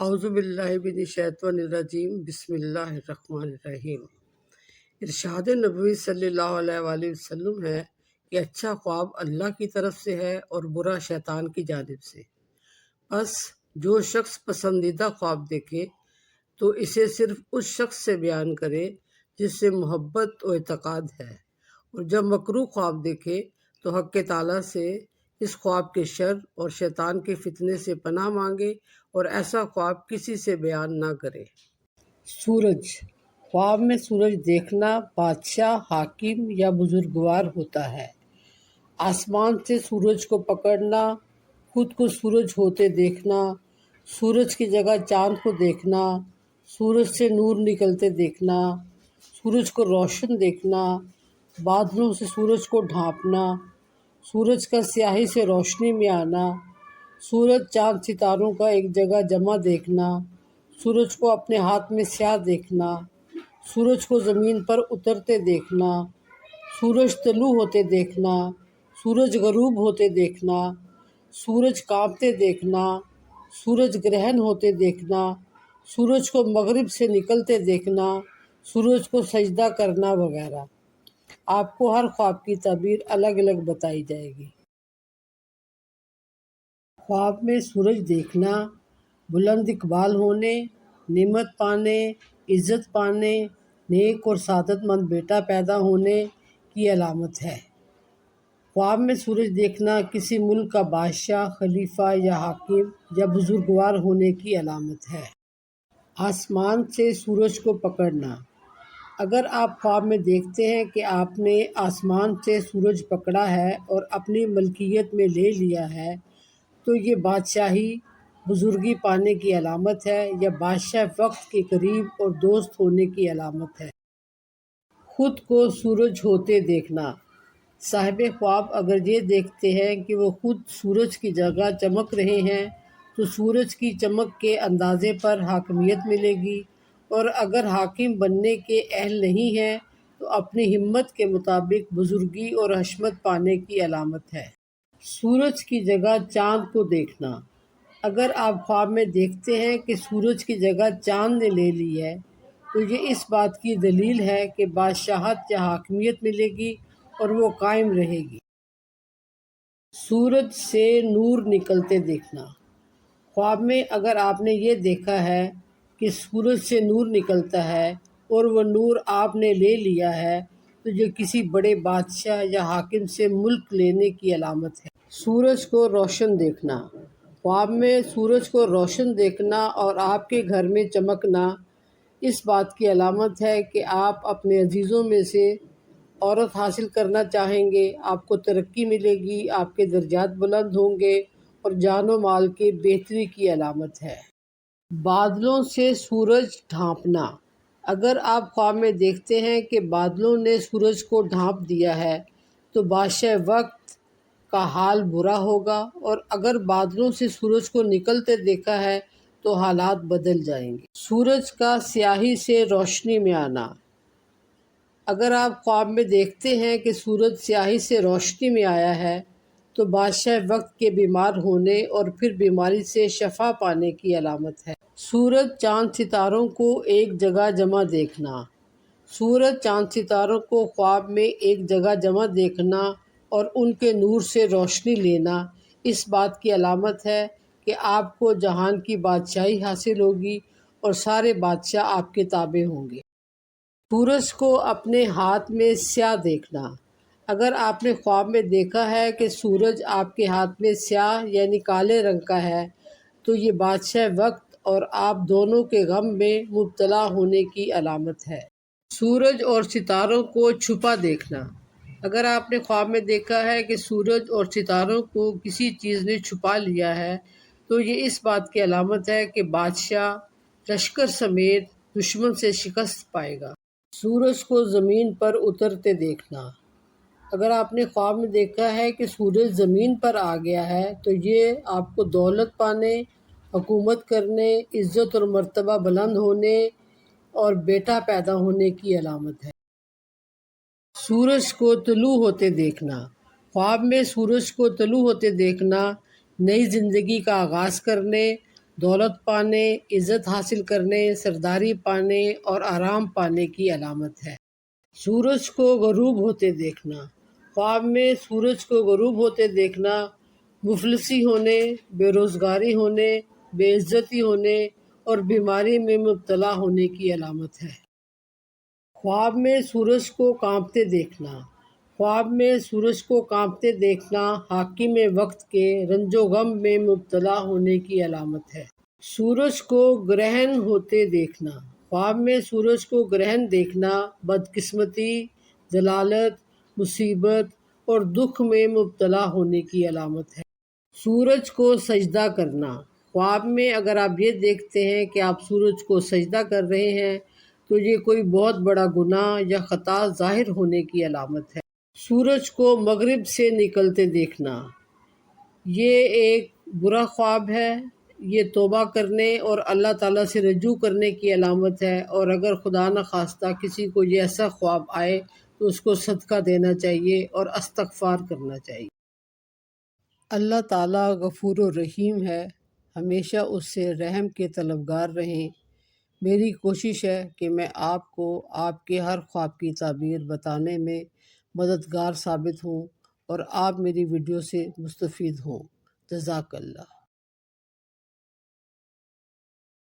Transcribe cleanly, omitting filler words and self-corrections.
اعوذ باللہ من الشیطان الرجیم بسم اللہ الرحمن الرحیم۔ ارشاد نبوی صلی اللہ علیہ وآلہ وسلم ہے کہ اچھا خواب اللہ کی طرف سے ہے اور برا شیطان کی جانب سے۔ بس جو شخص پسندیدہ خواب دیکھے تو اسے صرف اس شخص سے بیان کرے جس سے محبت و اعتقاد ہے، اور جب مکروہ خواب دیکھے تو حق تعالیٰ سے اس خواب کے شر اور شیطان کے فتنے سے پناہ مانگے اور ایسا خواب کسی سے بیان نہ کرے۔ سورج خواب میں سورج دیکھنا بادشاہ، حاکم یا بزرگوار ہوتا ہے۔ آسمان سے سورج کو پکڑنا، خود کو سورج ہوتے دیکھنا، سورج کی جگہ چاند کو دیکھنا، سورج سے نور نکلتے دیکھنا، سورج کو روشن دیکھنا، بادلوں سے سورج کو ڈھانپنا، سورج کا سیاہی سے روشنی میں آنا، سورج چاند ستاروں کا ایک جگہ جمع دیکھنا، سورج کو اپنے ہاتھ میں سیاہ دیکھنا، سورج کو زمین پر اترتے دیکھنا، سورج طلوع ہوتے دیکھنا، سورج غروب ہوتے دیکھنا، سورج کانپتے دیکھنا، سورج گرہن ہوتے دیکھنا، سورج کو مغرب سے نکلتے دیکھنا، سورج کو سجدہ کرنا وغیرہ۔ آپ کو ہر خواب کی تعبیر الگ الگ بتائی جائے گی۔ خواب میں سورج دیکھنا بلند اقبال ہونے، نعمت پانے، عزت پانے، نیک اور سعادت مند بیٹا پیدا ہونے کی علامت ہے۔ خواب میں سورج دیکھنا کسی ملک کا بادشاہ، خلیفہ یا حاکم یا بزرگوار ہونے کی علامت ہے۔ آسمان سے سورج کو پکڑنا اگر آپ خواب میں دیکھتے ہیں کہ آپ نے آسمان سے سورج پکڑا ہے اور اپنی ملکیت میں لے لیا ہے تو یہ بادشاہی، بزرگی پانے کی علامت ہے یا بادشاہ وقت کے قریب اور دوست ہونے کی علامت ہے۔ خود کو سورج ہوتے دیکھنا صاحب خواب اگر یہ دیکھتے ہیں کہ وہ خود سورج کی جگہ چمک رہے ہیں تو سورج کی چمک کے اندازے پر حاکمیت ملے گی، اور اگر حاکم بننے کے اہل نہیں ہیں تو اپنی ہمت کے مطابق بزرگی اور حشمت پانے کی علامت ہے۔ سورج کی جگہ چاند کو دیکھنا اگر آپ خواب میں دیکھتے ہیں کہ سورج کی جگہ چاند نے لے لی ہے تو یہ اس بات کی دلیل ہے کہ بادشاہت یا حاکمیت ملے گی اور وہ قائم رہے گی۔ سورج سے نور نکلتے دیکھنا خواب میں اگر آپ نے یہ دیکھا ہے کہ سورج سے نور نکلتا ہے اور وہ نور آپ نے لے لیا ہے تو یہ کسی بڑے بادشاہ یا حاکم سے ملک لینے کی علامت ہے۔ سورج کو روشن دیکھنا خواب میں سورج کو روشن دیکھنا اور آپ کے گھر میں چمکنا اس بات کی علامت ہے کہ آپ اپنے عزیزوں میں سے عورت حاصل کرنا چاہیں گے، آپ کو ترقی ملے گی، آپ کے درجات بلند ہوں گے اور جان و مال کی بہتری کی علامت ہے۔ بادلوں سے سورج ڈھانپنا اگر آپ خواب میں دیکھتے ہیں کہ بادلوں نے سورج کو ڈھانپ دیا ہے تو بادشاہ وقت کا حال برا ہوگا، اور اگر بادلوں سے سورج کو نکلتے دیکھا ہے تو حالات بدل جائیں گے۔ سورج کا سیاہی سے روشنی میں آنا اگر آپ خواب میں دیکھتے ہیں کہ سورج سیاہی سے روشنی میں آیا ہے تو بادشاہ وقت کے بیمار ہونے اور پھر بیماری سے شفا پانے کی علامت ہے۔ سورج چاند ستاروں کو ایک جگہ جمع دیکھنا سورج چاند ستاروں کو خواب میں ایک جگہ جمع دیکھنا اور ان کے نور سے روشنی لینا اس بات کی علامت ہے کہ آپ کو جہان کی بادشاہی حاصل ہوگی اور سارے بادشاہ آپ کے تابع ہوں گے۔ سورج کو اپنے ہاتھ میں سیاہ دیکھنا اگر آپ نے خواب میں دیکھا ہے کہ سورج آپ کے ہاتھ میں سیاہ یعنی کالے رنگ کا ہے تو یہ بادشاہ وقت اور آپ دونوں کے غم میں مبتلا ہونے کی علامت ہے۔ سورج اور ستاروں کو چھپا دیکھنا اگر آپ نے خواب میں دیکھا ہے کہ سورج اور ستاروں کو کسی چیز نے چھپا لیا ہے تو یہ اس بات کی علامت ہے کہ بادشاہ لشکر سمیت دشمن سے شکست پائے گا۔ سورج کو زمین پر اترتے دیکھنا اگر آپ نے خواب میں دیکھا ہے کہ سورج زمین پر آ گیا ہے تو یہ آپ کو دولت پانے، حکومت کرنے، عزت اور مرتبہ بلند ہونے اور بیٹا پیدا ہونے کی علامت ہے۔ سورج کو طلوع ہوتے دیکھنا خواب میں سورج کو طلوع ہوتے دیکھنا نئی زندگی کا آغاز کرنے، دولت پانے، عزت حاصل کرنے، سرداری پانے اور آرام پانے کی علامت ہے۔ سورج کو غروب ہوتے دیکھنا۔ خواب میں سورج کو غروب ہوتے دیکھنا مفلسی ہونے، بے روزگاری ہونے، بے عزتی ہونے اور بیماری میں مبتلا ہونے کی علامت ہے۔ خواب میں سورج کو کانپتے دیکھنا۔ خواب میں سورج کو کانپتے دیکھنا حاکم وقت کے رنج و غم میں مبتلا ہونے کی علامت ہے۔ سورج کو گرہن ہوتے دیکھنا۔ خواب میں سورج کو گرہن دیکھنا بدقسمتی، ضلالت، مصیبت اور دکھ میں مبتلا ہونے کی علامت ہے۔ سورج کو سجدہ کرنا۔ خواب میں اگر آپ یہ دیکھتے ہیں کہ آپ سورج کو سجدہ کر رہے ہیں تو یہ کوئی بہت بڑا گناہ یا خطا ظاہر ہونے کی علامت ہے۔ سورج کو مغرب سے نکلتے دیکھنا یہ ایک برا خواب ہے۔ یہ توبہ کرنے اور اللہ تعالیٰ سے رجوع کرنے کی علامت ہے، اور اگر خدا نخواستہ کسی کو یہ ایسا خواب آئے تو اس کو صدقہ دینا چاہیے اور استغفار کرنا چاہیے۔ اللہ تعالیٰ غفور و رحیم ہے، ہمیشہ اس سے رحم کے طلبگار رہیں۔ میری کوشش ہے کہ میں آپ کو آپ کے ہر خواب کی تعبیر بتانے میں مددگار ثابت ہوں اور آپ میری ویڈیو سے مستفید ہوں۔ جزاک اللہ۔